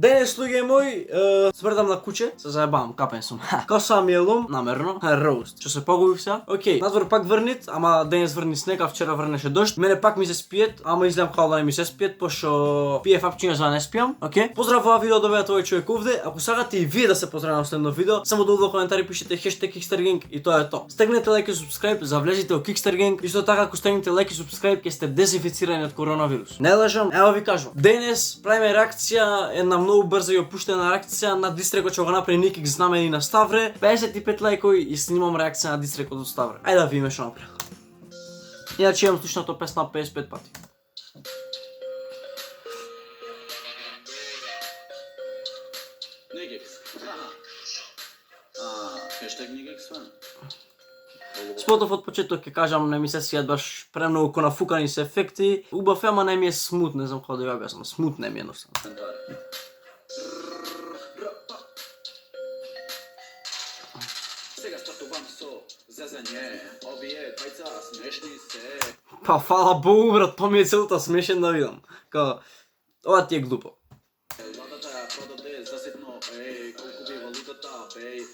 Денес, луѓе мои, смрдам на куче, се заебавам, капен сум. Ко сам јелум, намерно, роуст. Што се погубив се? Океј, надвор пак врнит, ама денес врни снег, а вчера врнеше дожд. Мене пак ми се спиет, ама изгледам као да не ми се спиет, пошто пие апчиња за да не спијам. Океј. Поздрав ова видео добијат овој човек овде. Ако сакате и вие да се поздравите на следно видео, само долу во коментари пишете хештег Kickstergang и тоа е тоа. Стегнете лайк и субскрайб, завлезите во Kickstergang. Исто така ако стегнете лайк и субскрайб ќе сте дезинфицирани од коронавирус. Не лажам, ево ви кажувам. Денес правиме реакција, една многу брза и опуштена реакција на дистрекот што го направи Nikix знамени на Ставре. 55 лајкови и снимам реакција на дистрекот од Ставре. Ајде да видиме што направи. Иначе имам слушнато песна 55 пати. Nikix. Хештег Nikix фан. Спотов од почеток ќе кажам, не ми се свијат баш премногу конафукани се ефекти. Убав е, ама не ми е смут, не знам како да ја објаснам. Смут не ми е едноставно. Сега стартувам со зезање, овие двајца смешни се. Па фала Богу брат, тоа ми е целта смешен да видам. Као, ова ти е глупо. Владата ја продаде заситно, колку би валутата, беј,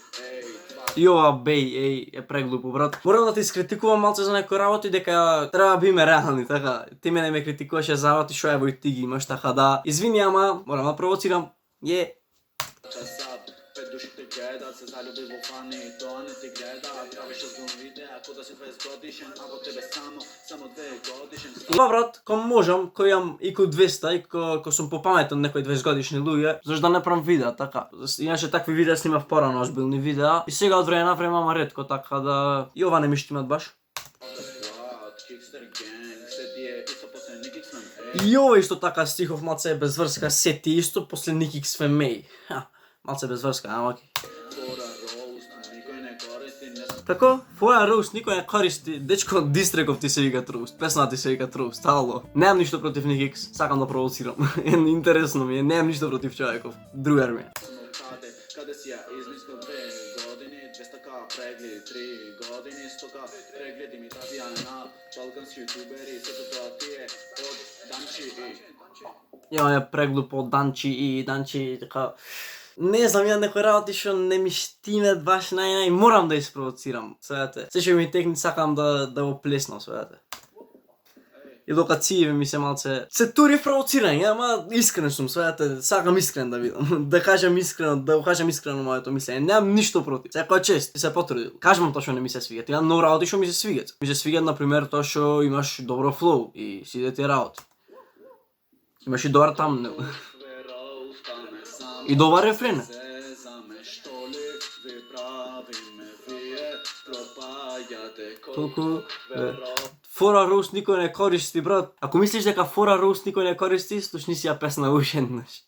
И ова беј, е преглупо брат. Морам да те искритикувам малце за некои работи дека треба да биме реални, така. Ти мене ме критикуваше за работи што ево и ти ги имаш, така да. Извини, ама морам да провоцирам. часа, пет душите гледат, се залюби во фани, тоа не ти гледа, правиш озбилно видео, ако да си 20 годишен, а во тебе само 2 годишен. Па брат, ко можам, кој имам и кој 200 и ко сум попаметен некои 20 годишни луѓе, зашто да не правам видеа, така. Иначе такви видеа снимав порано, озбилни видеа, и сега од време на време ама ретко, така да и ова не ми штимат баш. Kickstergang, се тие исто после Nikix фан, И ова исто така стихов малце без врска, се ти исто после Nikix фемеј. Малце без врска, ама окей. фора роуст, никој не користи, не Како? Твоја роуст никој не користи. Дечко, дистреков ти се вика роуст. Песната ти се вика роуст. Ало. Немам ништо против Nikix. Сакам да провоцирам. Интересно ми е. Немам ништо против човеков. Другар ми е. Каде си ја измислил 2 години, 200к прегледи, 3 години, 100к прегледи ми тазија на балкански ютубери, сето тоа ти е од Данчи и Имаме преглуп од Данчи и Данчи така. Не знам, ја некои работи што не ми штимет баш нај морам да испровоцирам. Свете. Се што ми текни сакам да го плеснам, свете. И дока циеве ми се малце се тури провоцирање, ама искрен сум, свете, сакам искрен да видам. Да кажам искрено моето мислење. Немам ништо против. Секој чест, ти се потрудил. Кажам тоа што не ми се свиѓа. Имам многу работи што ми се свиѓаат. Ми се свиѓа на пример тоа што имаш добро флоу и си идете работи. Имаш и добар тамнел. И добар рефрен. Толку фора роуст никој не користи, брат. Ако мислиш дека фора роуст никој не користи, слушни си ја песна уште еднаш.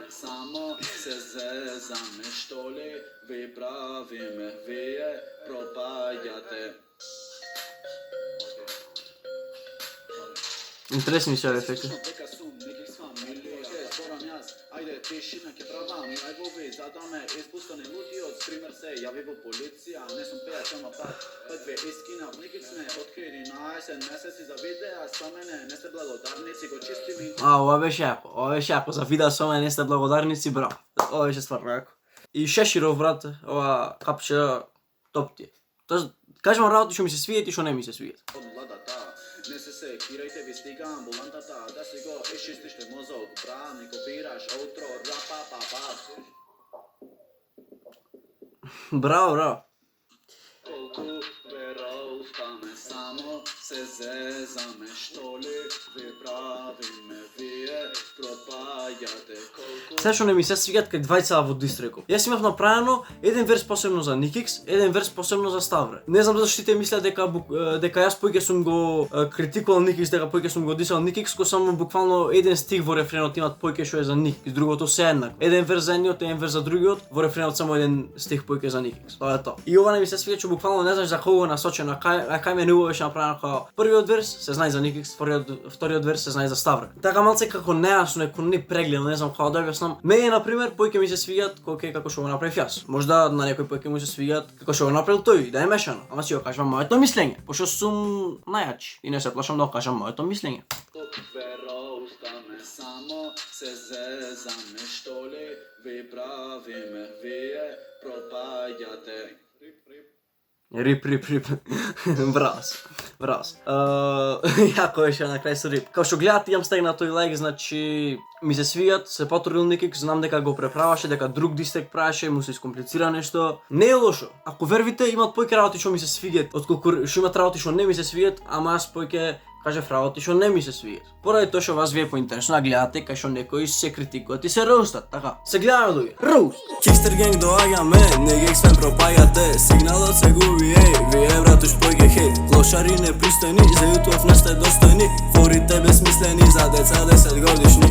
Само се зезаме, што ли ви правиме, вие пропаѓате. Интересни ми се ефекти. Дека сум Nikix фамилија, ќе зборам јас, ајде тишина ќе правам лајвови, за да ме испустане луѓиот, пример се јави во полиција, не сум пејач, ама пат две искина, Nikix ме откри 11 месеци за видеа, со мене не сте благодарници, го чистим и Ова беше јако, за видео со мене не сте благодарници, браво. Ова беше стварно јако. И Шеширов, брат, ова капче топ ти е. Тоа кажам работи што ми се свиѓаат и што не ми се свиѓаат. од владата. Не се секирајте, ви стига амбулантата, да си го изчистиште мозок, бра, не копираш, outro, рапа, папа. Браво. Колку веројавме, само се зезаме, што ли ви правиме, вие пропаѓате, колку... Се што не ми се свиѓаат кај двајца во дистреков. Јас имав направено еден верс посебно за Nikix, еден верс посебно за Ставре. Не знам зашто тие мислат дека јас поќе сум го критикувал Nikix, дека поќе сум го дисал Nikix, ко само буквално еден стих во рефренот имат поќе што е за Nikix, другото се еднакво. Еден верс за едниот, еден верс за другиот, во рефренот само еден стих поќе за Nikix. Тоа е тоа. И ова не ми се свиѓа што буквално не знаеш за кого насочено, а кај мене убаво беше направено како првиот верс се знае за Nikix, вториот верс се знае за Ставре. Така малце како нејасно е, како не или не знам како да објаснам. Мене на пример повеќе ми се свиѓаат како што го направив јас. Можда на некој повеќе му се свиѓаат како што го направил тој, да е мешано. Ама си го кажам моето мислење, пошто сум најачи и не се плашам да го кажам моето мислење. Samo se zezame što li vi pravime, vi je propajate. Рип. Брас. Јако беше на крај со рип. Као што гледате, имам стегнат тој лайк, значи ми се свијат, се потрудил Никик, знам дека го преправаше, дека друг дистек правеше, му се искомплицира нешто. Не е лошо. Ако вервите, имат повеќе работи што ми се свиѓаат, отколку што имат работи што не ми се свиѓаат, ама јас повеќе кажев работи што не ми се свиѓаат. Поради тоа што вас ви е поинтересно да гледате кај што некои се критикуваат и се роустат, така. Се гледаме луѓе. Роуст. Чикстер генг доаѓаме, не ги свен пропаѓате, сигналот се губи, ви е вратуш појге хейт. Лошари непристојни, за YouTube не сте достојни, форите безсмислени за деца 10 годишни.